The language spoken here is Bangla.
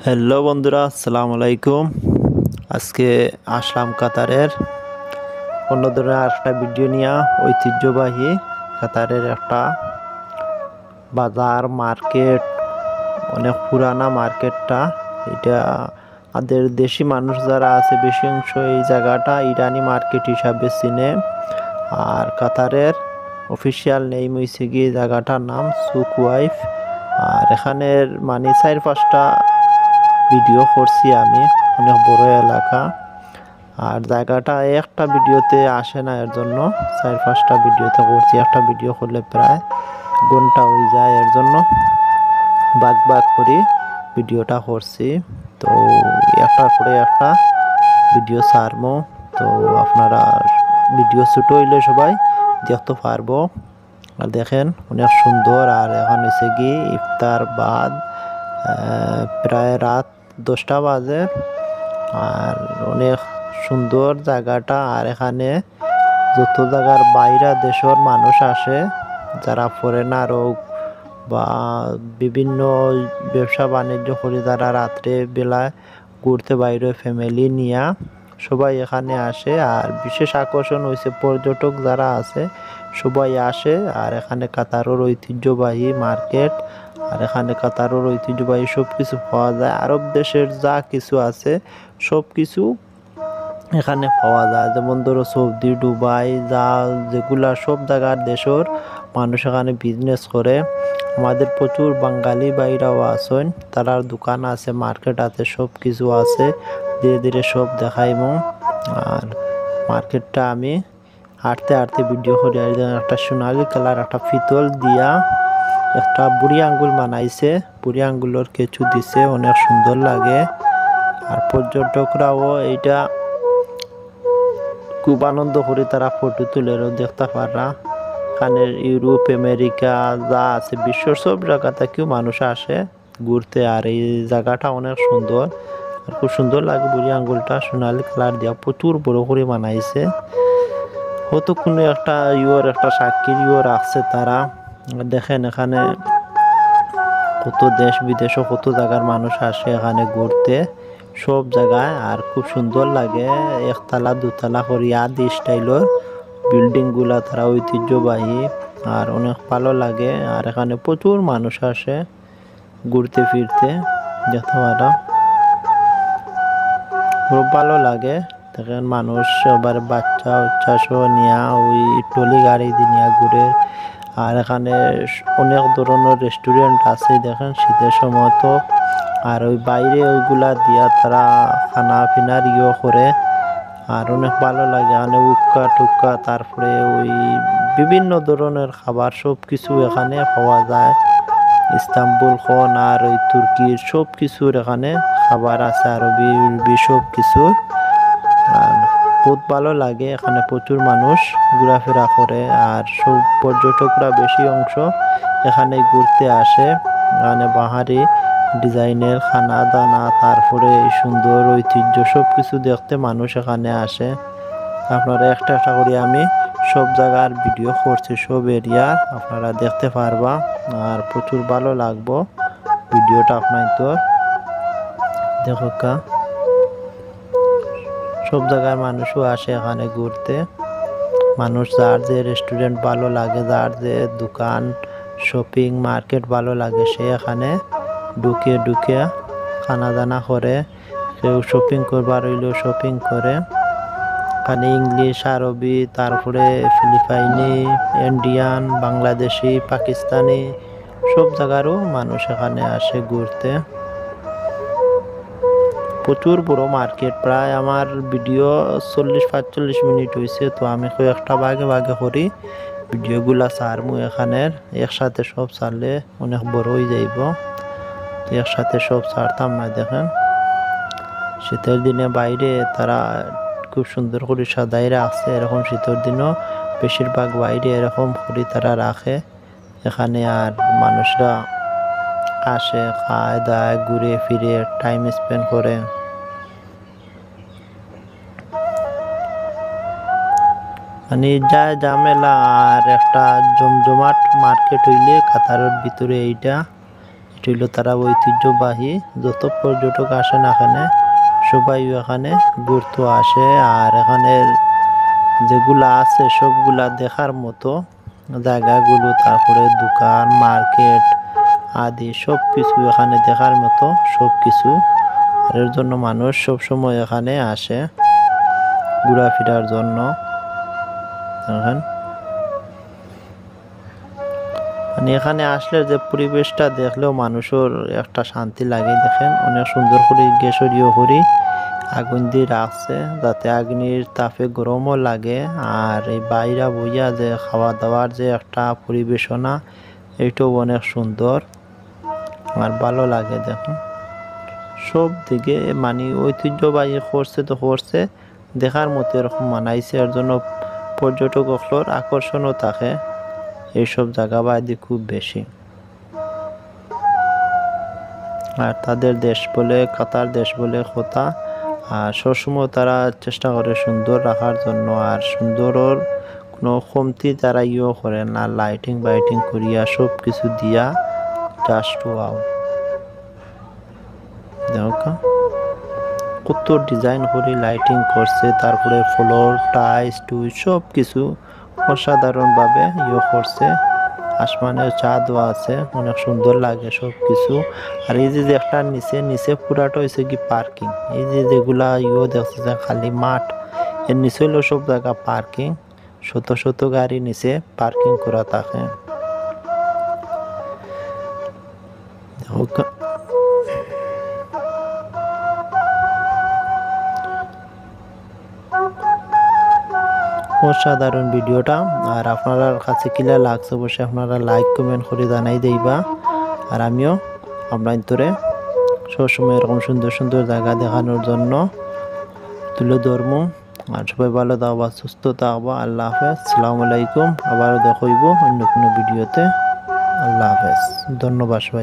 হ্যালো বন্ধুরা, আসসালামু আলাইকুম। আজকে আসলাম কাতারের অন্য ধরনের একটা ভিডিও নিয়ে। ঐতিহ্যবাহী কাতারের একটা বাজার মার্কেট, অনেক পুরানা মার্কেটটা। এটা আমাদের দেশি মানুষ যারা আছে বেশি অংশ এই জায়গাটা ইরানি মার্কেট হিসাবে চিনে। আর কাতারের অফিসিয়াল নেম হয়েছে গিয়ে জায়গাটার নাম সুক ওয়াইফ। আর এখানের মানে 4-5টা ভিডিও করছি আমি, অনেক বড় এলাকা। আর জায়গাটা একটা ভিডিওতে আসে না, এর জন্য 4-5টা ভিডিওতে করছি। একটা ভিডিও করলে প্রায় ঘন্টা হয়ে যায়, এর জন্য ভাগ ভাগ করে ভিডিওটা করছি। তো একটার পরে একটা ভিডিও ছাড়বো। তো আপনারা ভিডিও ছোট হইলে সবাই দেখতে পারবো। আর দেখেন অনেক সুন্দর। আর এখন হয়েছে কি ইফতার বাদ প্রায় রাত 10টা বাজে। আর অনেক সুন্দর জায়গাটা। আর এখানে যত জায়গার বাইরে দেশের মানুষ আসে, যারা ফরেনার হোক বা বিভিন্ন ব্যবসা বাণিজ্য করে, যারা রাত্রে বেলায় ঘুরতে বাইরে ফ্যামিলি নিয়ে সবাই এখানে আসে। আর বিশেষ আকর্ষণ হয়েছে পর্যটক যারা আছে সবাই আসে। আর এখানে কাতারের ঐতিহ্যবাহী মার্কেট। আর এখানে কাতারের ঐতিহ্যবাহী সব কিছু পাওয়া যায়। আরব দেশের যা কিছু আছে সব কিছু এখানে পাওয়া যায়। যেমন ধরো সৌদি, দুবাই, যা যেগুলা সব জায়গার দেশের মানুষ এখানে বিজনেস করে। আমাদের প্রচুর বাঙালি বাইরাও আছেন, তারার দোকান আছে, মার্কেট আছে, সব কিছু আছে। ধীরে ধীরে সব দেখাইব। আর মার্কেটটা আমি হাঁটতে হাঁটতে ভিডিও করি। একটা সোনালি কালার একটা পিতল দিয়া একটা বুড়ি আঙ্গুল বানাইছে, বুড়ি আঙ্গুলের কেঁচু দিছে, অনেক সুন্দর লাগে। আর পর্যটকরাও এইটা খুব আনন্দ করে, তারা ফটো তুলেও দেখতে পারা। এখানে ইউরোপ, আমেরিকা যা আছে বিশ্বের সব জায়গা থেকেও মানুষ আসে ঘুরতে। আর এই জায়গাটা অনেক সুন্দর, আর খুব সুন্দর লাগে। বুড়ি আঙ্গুলটা সোনালি কালার দিয়া প্রচুর বড় করে বানাইছে। হয়তো কোনো একটা একটা সাক্ষীর রাখছে তারা। দেখেন এখানে কত দেশ বিদেশও কত জায়গার মানুষ আসে এখানে ঘুরতে, সব জায়গায়। আর খুব সুন্দর লাগে, একতলা দুতলা করে আদি স্টাইলের বিল্ডিং গুলা, তারা ঐতিহ্যবাহী। আর অনেক ভালো লাগে। আর এখানে প্রচুর মানুষ আসে ঘুরতে ফিরতে, দেখতে পারা খুব ভালো লাগে। দেখেন মানুষ সবার বাচ্চা উচ্চা সহ নিয়ে ওই টলি গাড়ি দিয়ে ঘুরে। আর এখানে অনেক ধরনের রেস্টুরেন্ট আছে, দেখেন শীতের সময় তো। আর ওই বাইরে ওইগুলা দিয়া তারা খানা পিনার করে। আর অনেক ভালো লাগে এখানে উক্কা টুক্কা, তারপরে ওই বিভিন্ন ধরনের খাবার সব কিছু এখানে পাওয়া যায়। ইস্তাম্বুল খন আর ওই তুর্কির সব কিছুর এখানে খাবার আছে, আরবি সব কিছুর। আর বহুত ভালো লাগে, এখানে প্রচুর মানুষ ঘোরাফেরা করে। আর সব পর্যটকরা বেশি অংশ এখানে ঘুরতে আসে। এখানে বাহারি ডিজাইনের খানা দানা, তারপরে সুন্দর ঐতিহ্য সব কিছু দেখতে মানুষ এখানে আসে। আপনারা একটা একটা করে আমি সব জায়গার ভিডিও করছি, সব এরিয়া আপনারা দেখতে পারবা। আর প্রচুর ভালো লাগবো ভিডিওটা আপনার তো দেখো। সব জায়গার মানুষও আসে এখানে ঘুরতে। মানুষ যার যে রেস্টুরেন্ট ভালো লাগে, যার যে দোকান শপিং মার্কেট ভালো লাগে, সে এখানে ঢুকে ঢুকে খানা দানা করে। কেউ শপিং করবার হইলেও শপিং করে। এখানে ইংলিশ, আরবি, তারপরে ফিলিপাইনি, ইন্ডিয়ান, বাংলাদেশি, পাকিস্তানি সব জায়গারও মানুষ এখানে আসে ঘুরতে। প্রচুর বড় মার্কেট, প্রায় আমার ভিডিও 40-45 মিনিট হয়েছে। তো আমি কয়েকটা ভাগে ভাগে করি ভিডিওগুলা ছাড়মু এখানের। একসাথে সব ছাড়লে অনেক বড় হয়ে যাইব, তো একসাথে সব ছাড়তাম না। দেখেন শীতের দিনে বাইরে তারা খুব সুন্দর করে সাজাই রাখছে। এরকম শীতের দিনও বেশিরভাগ বাইরে এরকম করে তারা রাখে এখানে। আর মানুষরা আসে, খায় দায়, ঘুরে ফিরে টাইম স্পেন্ড করে। মানে যা ঝামেলা। আর একটা জমজমাট মার্কেট হইলে কাতারের ভিতরে এইটা এটা হলো তারা ঐতিহ্যবাহী। যত পর্যটক আসেন এখানে সবাই এখানে ঘুরতে আসে। আর এখানের যেগুলা আছে সবগুলা দেখার মতো জায়গাগুলো, তারপরে দোকান, মার্কেট আদি সব কিছু এখানে দেখার মতো সব কিছু। এর জন্য মানুষ সবসময় এখানে আসে ঘোরাফেরার জন্য। দেখেন মানে এখানে আসলে যে পরিবেশটা দেখলেও মানুষের একটা শান্তি লাগে। দেখেন অনেক সুন্দর করে গ্যাসরীয় করে আগুন দিয়ে রাখছে যাতে আগুনের তাপে গরমও লাগে। আর এই বাইরা বইয়া যে খাওয়া দাওয়ার যে একটা পরিবেশনা, এইটাও অনেক সুন্দর, আমার ভালো লাগে। দেখুন সব দিকে মানে ঐতিহ্যবাহী করছে তো করছে, দেখার মতো এরকম মানাইছে। এর জন্য পর্যটকগুলোর আকর্ষণও থাকে এইসব জায়গা বাদি খুব বেশি। আর তাদের দেশ বলে, কাতার দেশ বলে কথা। আর সবসময় তারা চেষ্টা করে সুন্দর রাখার জন্য। আর সুন্দরের কোনো কমতি তারা করে না, লাইটিং বাইটিং করিয়া সব কিছু দিয়া জাস্ট ওয়াও। দেখো কত ডিজাইন করে লাইটিং করছে, তারপরে ফ্লোর টাইলস টুইস সব কিছু অসাধারণভাবে করছে। আসমানের চাঁদও আছে, অনেক সুন্দর লাগে সব কিছু। আর এই যে একটা নিচে নিচে পুরাটা হয়েছে কি পার্কিং। এই যে যেগুলা দেখছে খালি মাঠ, এর নিচে হলো সব জায়গা পার্কিং। শত শত গাড়ি নিচে পার্কিং করা থাকে। অসাধারণ ভিডিওটা। আর আপনার কাছে কিলা লাগছে অবশ্যই আপনারা লাইক কমেন্ট করে জানাই দেইবা। আর আমিও আপনার তোরে সবসময় এরকম সুন্দর সুন্দর জায়গা দেখানোর জন্য তুলে ধরবো। আর সবাই ভালো থাকবা, সুস্থ থাকবা। আল্লাহ হাফেজ, আসসালামু আলাইকুম। আবারও দেখাইব অন্য কোনো ভিডিওতে। আল্লাহ হাফেজ, ধন্যবাদ সবাই।